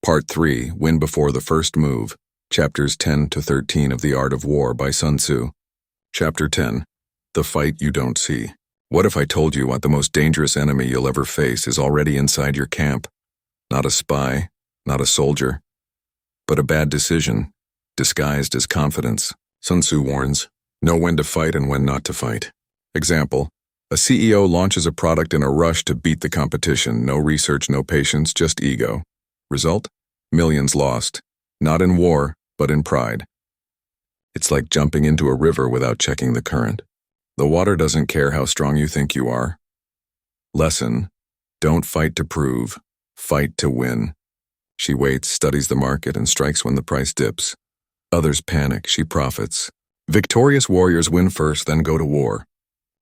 Part 3, Win Before the First Move, Chapters 10 to 13 of The Art of War by Sun Tzu. Chapter 10, The Fight You Don't See. What if I told you what the most dangerous enemy you'll ever face is already inside your camp? Not a spy, not a soldier, but a bad decision, disguised as confidence. Sun Tzu warns, know when to fight and when not to fight. Example, a CEO launches a product in a rush to beat the competition. No research, no patience, just ego. Result? Millions lost. Not in war, but in pride. It's like jumping into a river without checking the current. The water doesn't care how strong you think you are. Lesson: don't fight to prove, fight to win. She waits, studies the market, and strikes when the price dips. Others panic, she profits. Victorious warriors win first, then go to war.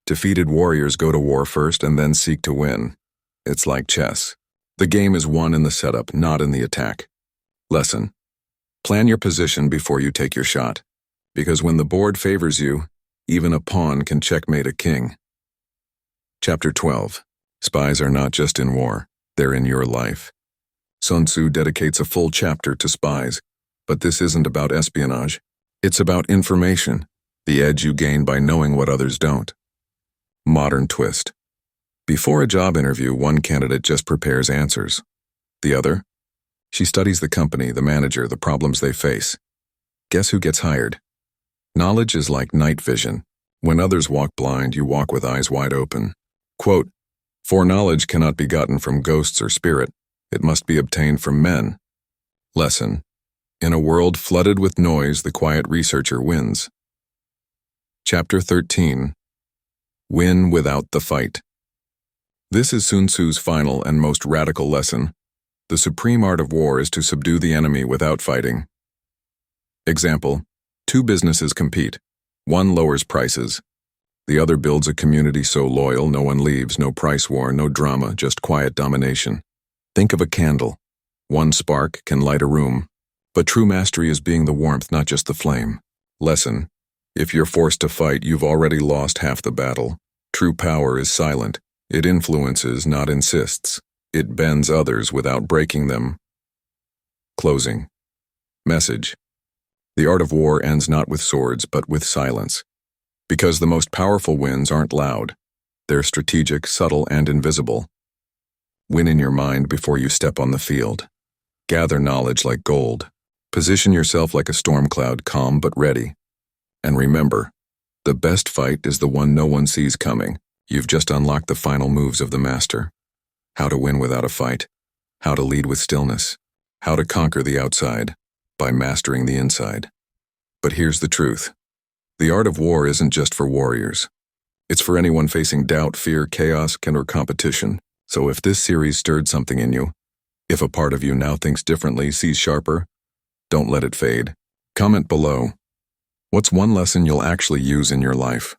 Defeated warriors go to war first and then seek to win. It's like chess. The game is won in the setup, not in the attack. Lesson: plan your position before you take your shot, because when the board favors you, even a pawn can checkmate a king. Chapter 12. Spies are not just in war, they're in your life. Sun Tzu dedicates a full chapter to spies, but this isn't about espionage. It's about information, the edge you gain by knowing what others don't. Modern twist. Before a job interview, one candidate just prepares answers. The other? She studies the company, the manager, the problems they face. Guess who gets hired? Knowledge is like night vision. When others walk blind, you walk with eyes wide open. Quote, "For knowledge cannot be gotten from ghosts or spirit. It must be obtained from men." Lesson: in a world flooded with noise, the quiet researcher wins. Chapter 13. Win without the fight. This is Sun Tzu's final and most radical lesson. The supreme art of war is to subdue the enemy without fighting. Example: two businesses compete. One lowers prices. The other builds a community so loyal no one leaves, no price war, no drama, just quiet domination. Think of a candle. One spark can light a room. But true mastery is being the warmth, not just the flame. Lesson: if you're forced to fight, you've already lost half the battle. True power is silent. It influences, not insists. It bends others without breaking them. Closing. Message: the art of war ends not with swords, but with silence. Because the most powerful wins aren't loud. They're strategic, subtle, and invisible. Win in your mind before you step on the field. Gather knowledge like gold. Position yourself like a storm cloud, calm but ready. And remember, the best fight is the one no one sees coming. You've just unlocked the final moves of the master. How to win without a fight. How to lead with stillness. How to conquer the outside by mastering the inside. But here's the truth. The art of war isn't just for warriors. It's for anyone facing doubt, fear, chaos, or competition. So if this series stirred something in you, if a part of you now thinks differently, sees sharper, don't let it fade. Comment below. What's one lesson you'll actually use in your life?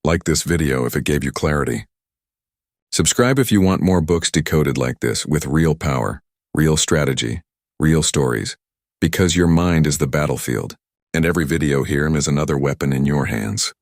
Like this video if it gave you clarity. Subscribe if you want more books decoded like this, with real power, real strategy, real stories. Because your mind is the battlefield, and every video here is another weapon in your hands.